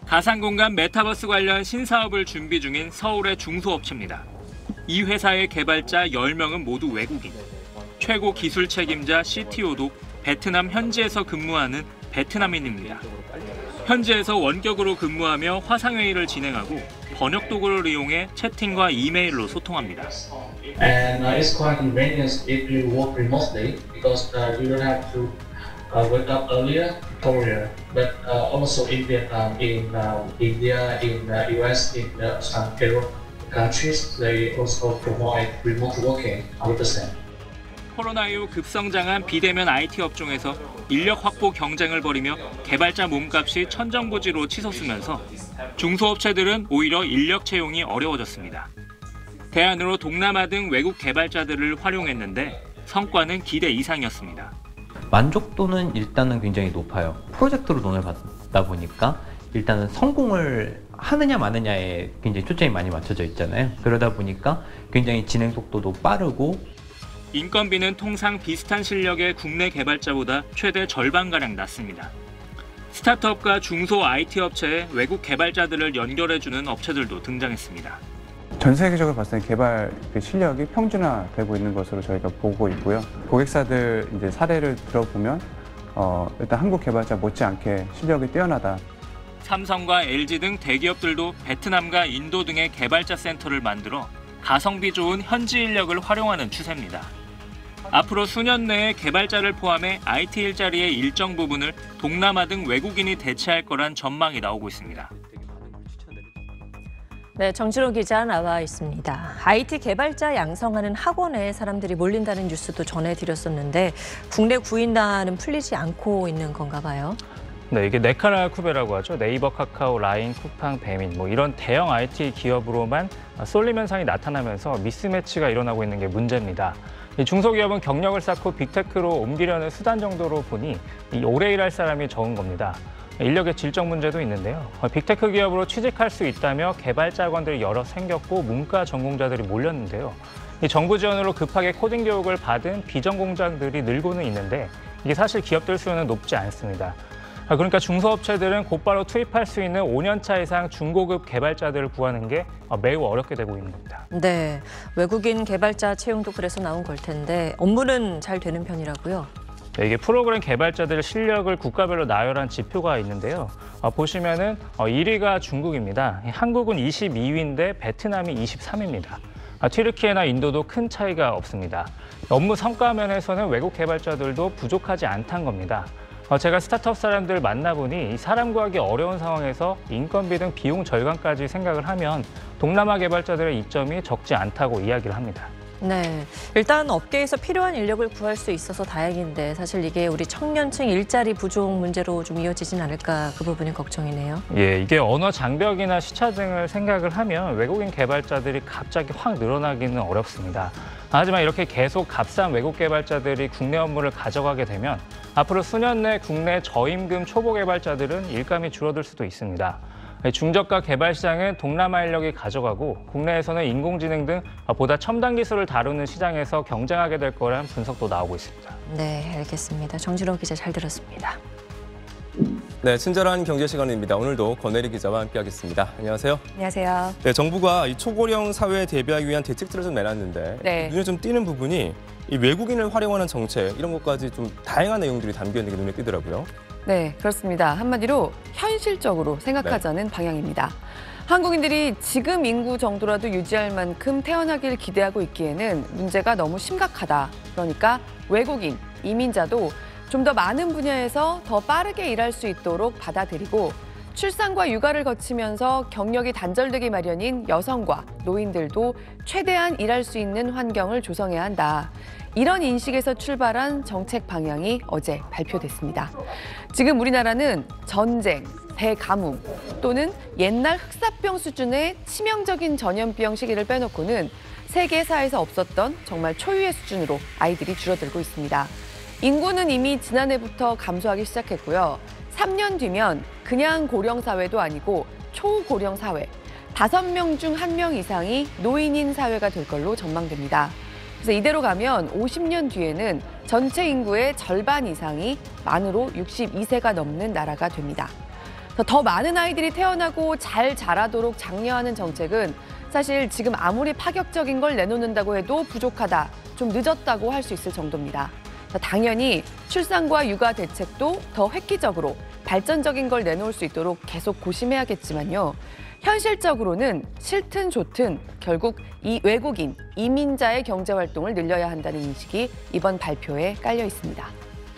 가상공간 메타버스 관련 신사업을 준비 중인 서울의 중소업체입니다. 이 회사의 개발자 10명은 모두 외국인. 최고 기술 책임자 CTO도 베트남 현지에서 근무하는 베트남인입니다. 현지에서 원격으로 근무하며 화상회의를 진행하고 번역 도구를 이용해 채팅과 이메일로 소통합니다. And it's quite convenient if you work remotely because you don't have to wake up earlier. But also in Vietnam, in India, in US, in some Europe countries, they also provide remote working 100%. 코로나 이후 급성장한 비대면 IT 업종에서 인력 확보 경쟁을 벌이며 개발자 몸값이 천정부지로 치솟으면서 중소업체들은 오히려 인력 채용이 어려워졌습니다. 대안으로 동남아 등 외국 개발자들을 활용했는데 성과는 기대 이상이었습니다. 만족도는 일단은 굉장히 높아요. 프로젝트로 돈을 받다 보니까 일단은 성공을 하느냐 마느냐에 굉장히 초점이 많이 맞춰져 있잖아요. 그러다 보니까 굉장히 진행 속도도 빠르고 인건비는 통상 비슷한 실력의 국내 개발자보다 최대 절반가량 낮습니다. 스타트업과 중소 IT 업체에 외국 개발자들을 연결해주는 업체들도 등장했습니다. 전 세계적으로 봤을 때 개발 실력이 평준화되고 있는 것으로 저희가 보고 있고요. 고객사들 이제 사례를 들어보면 일단 한국 개발자 못지않게 실력이 뛰어나다. 삼성과 LG 등 대기업들도 베트남과 인도 등의 개발자 센터를 만들어 가성비 좋은 현지 인력을 활용하는 추세입니다. 앞으로 수년 내에 개발자를 포함해 IT 일자리의 일정 부분을 동남아 등 외국인이 대체할 거란 전망이 나오고 있습니다. 네, 정진호 기자 나와 있습니다. IT 개발자 양성하는 학원에 사람들이 몰린다는 뉴스도 전해드렸었는데 국내 구인난은 풀리지 않고 있는 건가 봐요. 네, 이게 네카라쿠베라고 하죠. 네이버, 카카오, 라인, 쿠팡, 배민 이런 대형 IT 기업으로만 쏠림 현상이 나타나면서 미스매치가 일어나고 있는 게 문제입니다. 이 중소기업은 경력을 쌓고 빅테크로 옮기려는 수단 정도로 보니 오래 일할 사람이 적은 겁니다. 인력의 질적 문제도 있는데요. 빅테크 기업으로 취직할 수 있다며 개발자 학원들이 여러 생겼고 문과 전공자들이 몰렸는데요. 이 정부 지원으로 급하게 코딩 교육을 받은 비전공자들이 늘고는 있는데 이게 사실 기업들 수요는 높지 않습니다. 그러니까 중소업체들은 곧바로 투입할 수 있는 5년차 이상 중고급 개발자들을 구하는 게 매우 어렵게 되고 있는 겁니다. 네, 외국인 개발자 채용도 그래서 나온 걸 텐데 업무는 잘 되는 편이라고요? 네, 이게 프로그램 개발자들의 실력을 국가별로 나열한 지표가 있는데요. 보시면은 1위가 중국입니다. 한국은 22위인데 베트남이 23위입니다. 튀르키예나 인도도 큰 차이가 없습니다. 업무 성과 면에서는 외국 개발자들도 부족하지 않다는 겁니다. 제가 스타트업 사람들 만나보니 사람 구하기 어려운 상황에서 인건비 등 비용 절감까지 생각을 하면 동남아 개발자들의 이점이 적지 않다고 이야기를 합니다. 네, 일단 업계에서 필요한 인력을 구할 수 있어서 다행인데 사실 이게 우리 청년층 일자리 부족 문제로 좀 이어지진 않을까 그 부분이 걱정이네요. 예, 이게 언어 장벽이나 시차 등을 생각을 하면 외국인 개발자들이 갑자기 확 늘어나기는 어렵습니다. 하지만 이렇게 계속 값싼 외국 개발자들이 국내 업무를 가져가게 되면 앞으로 수년 내 국내 저임금 초보 개발자들은 일감이 줄어들 수도 있습니다. 중저가 개발 시장은 동남아 인력이 가져가고 국내에서는 인공지능 등 보다 첨단 기술을 다루는 시장에서 경쟁하게 될 거란 분석도 나오고 있습니다. 네, 알겠습니다. 정진호 기자 잘 들었습니다. 네, 친절한 경제 시간입니다. 오늘도 권혜리 기자와 함께하겠습니다. 안녕하세요. 안녕하세요. 네, 정부가 이 초고령 사회에 대비하기 위한 대책들을 좀 내놨는데 네. 눈에 좀 띄는 부분이 이 외국인을 활용하는 정책 이런 것까지 좀 다양한 내용들이 담겨 있는 게 눈에 띄더라고요. 네, 그렇습니다. 한마디로 현실적으로 생각하자는 방향입니다. 한국인들이 지금 인구 정도라도 유지할 만큼 태어나길 기대하고 있기에는 문제가 너무 심각하다. 그러니까 외국인, 이민자도 좀 더 많은 분야에서 더 빠르게 일할 수 있도록 받아들이고 출산과 육아를 거치면서 경력이 단절되기 마련인 여성과 노인들도 최대한 일할 수 있는 환경을 조성해야 한다. 이런 인식에서 출발한 정책 방향이 어제 발표됐습니다. 지금 우리나라는 전쟁, 대가뭄 또는 옛날 흑사병 수준의 치명적인 전염병 시기를 빼놓고는 세계사에서 없었던 정말 초유의 수준으로 아이들이 줄어들고 있습니다. 인구는 이미 지난해부터 감소하기 시작했고요. 3년 뒤면 그냥 고령 사회도 아니고 초고령 사회, 5명 중 1명 이상이 노인인 사회가 될 걸로 전망됩니다. 그래서 이대로 가면 50년 뒤에는 전체 인구의 절반 이상이 만으로 62세가 넘는 나라가 됩니다. 더 많은 아이들이 태어나고 잘 자라도록 장려하는 정책은 사실 지금 아무리 파격적인 걸 내놓는다고 해도 부족하다, 좀 늦었다고 할 수 있을 정도입니다. 당연히 출산과 육아 대책도 더 획기적으로 발전적인 걸 내놓을 수 있도록 계속 고심해야겠지만요. 현실적으로는 싫든 좋든 결국 이 외국인, 이민자의 경제 활동을 늘려야 한다는 인식이 이번 발표에 깔려 있습니다.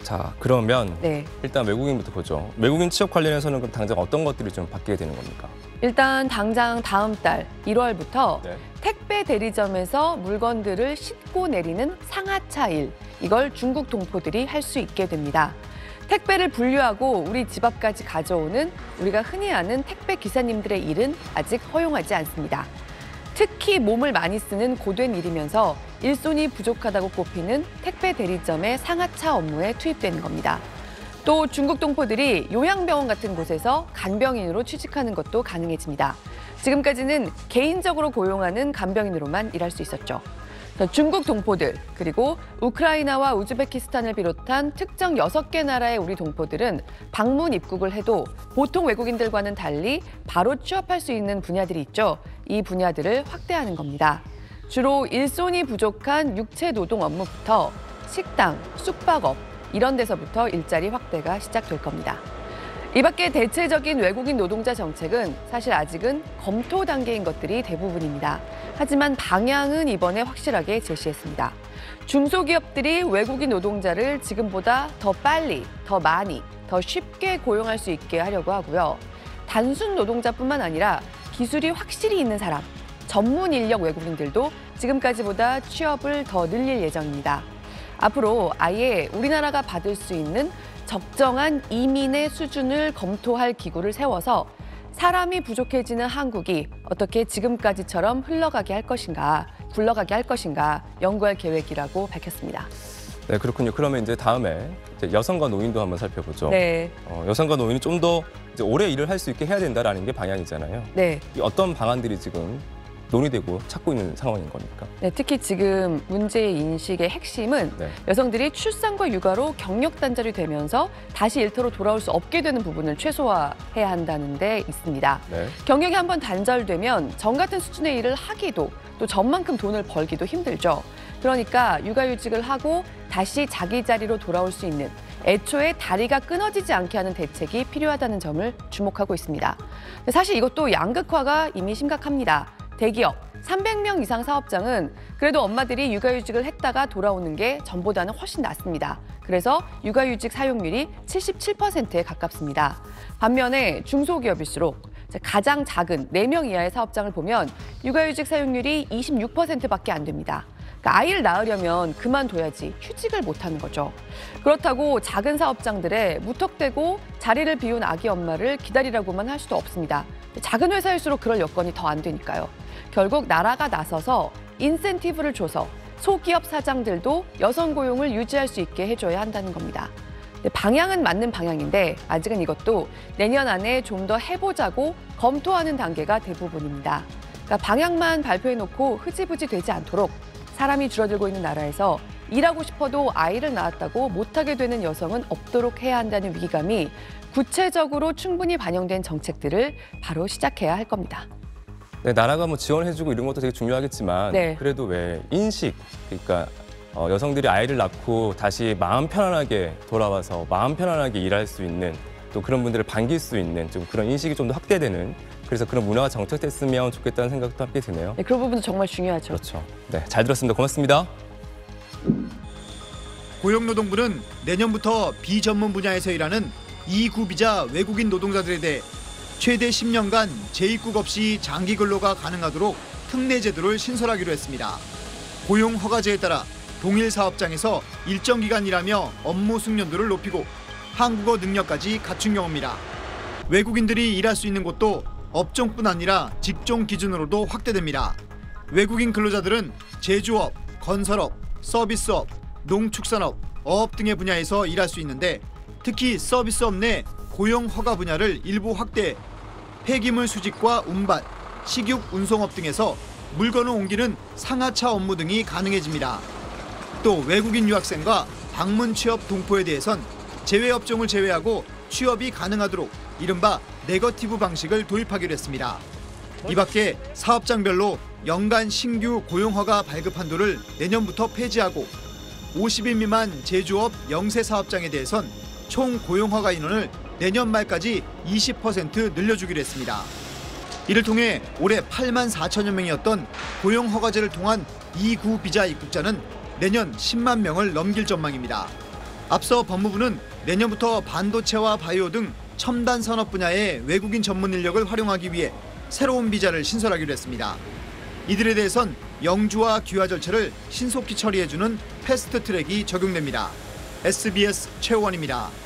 자, 그러면 네. 일단 외국인부터 보죠. 외국인 취업 관련해서는 그럼 당장 어떤 것들이 좀 바뀌게 되는 겁니까? 일단 당장 다음 달 1월부터 네. 택배 대리점에서 물건들을 싣고 내리는 상하차 일, 이걸 중국 동포들이 할 수 있게 됩니다. 택배를 분류하고 우리 집 앞까지 가져오는 우리가 흔히 아는 택배 기사님들의 일은 아직 허용하지 않습니다. 특히 몸을 많이 쓰는 고된 일이면서 일손이 부족하다고 꼽히는 택배 대리점의 상하차 업무에 투입되는 겁니다. 또 중국 동포들이 요양병원 같은 곳에서 간병인으로 취직하는 것도 가능해집니다. 지금까지는 개인적으로 고용하는 간병인으로만 일할 수 있었죠. 중국 동포들, 그리고 우크라이나와 우즈베키스탄을 비롯한 특정 6개 나라의 우리 동포들은 방문 입국을 해도 보통 외국인들과는 달리 바로 취업할 수 있는 분야들이 있죠. 이 분야들을 확대하는 겁니다. 주로 일손이 부족한 육체 노동 업무부터 식당, 숙박업, 이런 데서부터 일자리 확대가 시작될 겁니다. 이 밖에 대체적인 외국인 노동자 정책은 사실 아직은 검토 단계인 것들이 대부분입니다. 하지만 방향은 이번에 확실하게 제시했습니다. 중소기업들이 외국인 노동자를 지금보다 더 빨리, 더 많이, 더 쉽게 고용할 수 있게 하려고 하고요. 단순 노동자뿐만 아니라 기술이 확실히 있는 사람, 전문 인력 외국인들도 지금까지보다 취업을 더 늘릴 예정입니다. 앞으로 아예 우리나라가 받을 수 있는 적정한 이민의 수준을 검토할 기구를 세워서 사람이 부족해지는 한국이 어떻게 지금까지처럼 흘러가게 할 것인가, 굴러가게 할 것인가 연구할 계획이라고 밝혔습니다. 네, 그렇군요. 그러면 이제 다음에 여성과 노인도 한번 살펴보죠. 네. 여성과 노인이 좀 더 오래 일을 할 수 있게 해야 된다라는 게 방향이잖아요. 네. 이 어떤 방안들이 지금 논의되고 찾고 있는 상황인 겁니까? 네, 특히 지금 문제의 인식의 핵심은 네. 여성들이 출산과 육아로 경력 단절이 되면서 다시 일터로 돌아올 수 없게 되는 부분을 최소화해야 한다는 데 있습니다. 네. 경력이 한번 단절되면 전 같은 수준의 일을 하기도 또 전만큼 돈을 벌기도 힘들죠. 그러니까 육아휴직을 하고 다시 자기 자리로 돌아올 수 있는 애초에 다리가 끊어지지 않게 하는 대책이 필요하다는 점을 주목하고 있습니다. 사실 이것도 양극화가 이미 심각합니다. 대기업 300명 이상 사업장은 그래도 엄마들이 육아휴직을 했다가 돌아오는 게 전보다는 훨씬 낫습니다. 그래서 육아휴직 사용률이 77%에 가깝습니다. 반면에 중소기업일수록 가장 작은 4명 이하의 사업장을 보면 육아휴직 사용률이 26%밖에 안 됩니다. 그러니까 아이를 낳으려면 그만둬야지 휴직을 못하는 거죠. 그렇다고 작은 사업장들에 무턱대고 자리를 비운 아기 엄마를 기다리라고만 할 수도 없습니다. 작은 회사일수록 그럴 여건이 더 안 되니까요. 결국 나라가 나서서 인센티브를 줘서 소기업 사장들도 여성 고용을 유지할 수 있게 해줘야 한다는 겁니다. 방향은 맞는 방향인데 아직은 이것도 내년 안에 좀 더 해보자고 검토하는 단계가 대부분입니다. 그러니까 방향만 발표해놓고 흐지부지 되지 않도록 사람이 줄어들고 있는 나라에서 일하고 싶어도 아이를 낳았다고 못하게 되는 여성은 없도록 해야 한다는 위기감이 구체적으로 충분히 반영된 정책들을 바로 시작해야 할 겁니다. 네, 나라가 뭐 지원해주고 이런 것도 되게 중요하겠지만 네. 그래도 왜 인식, 그러니까 여성들이 아이를 낳고 다시 마음 편안하게 돌아와서 마음 편안하게 일할 수 있는 또 그런 분들을 반길 수 있는 좀 그런 인식이 좀 더 확대되는 그래서 그런 문화가 정착됐으면 좋겠다는 생각도 함께 드네요. 네, 그런 부분도 정말 중요하죠. 그렇죠. 네, 잘 들었습니다. 고맙습니다. 고용노동부는 내년부터 비전문 분야에서 일하는 이구비자 외국인 노동자들에 대해 최대 10년간 재입국 없이 장기 근로가 가능하도록 특례 제도를 신설하기로 했습니다. 고용 허가제에 따라 동일 사업장에서 일정 기간 일하며 업무 숙련도를 높이고 한국어 능력까지 갖춘 경우입니다. 외국인들이 일할 수 있는 곳도 업종뿐 아니라 직종 기준으로도 확대됩니다. 외국인 근로자들은 제조업, 건설업, 서비스업, 농축산업, 어업 등의 분야에서 일할 수 있는데 특히 서비스업 내 고용 허가 분야를 일부 확대, 폐기물 수집과 운반, 식육 운송업 등에서 물건을 옮기는 상하차 업무 등이 가능해집니다. 또 외국인 유학생과 방문 취업 동포에 대해선 제외 업종을 제외하고 취업이 가능하도록 이른바 네거티브 방식을 도입하기로 했습니다. 이 밖에 사업장별로 연간 신규 고용허가 발급 한도를 내년부터 폐지하고 50인 미만 제조업 영세 사업장에 대해선 총 고용허가 인원을 내년 말까지 20% 늘려주기로 했습니다. 이를 통해 올해 8만 4천여 명이었던 고용허가제를 통한 2구 비자 입국자는 내년 10만 명을 넘길 전망입니다. 앞서 법무부는 내년부터 반도체와 바이오 등 첨단 산업 분야의 외국인 전문 인력을 활용하기 위해 새로운 비자를 신설하기로 했습니다. 이들에 대해선 영주와 귀화 절차를 신속히 처리해주는 패스트 트랙이 적용됩니다. SBS 최호원입니다.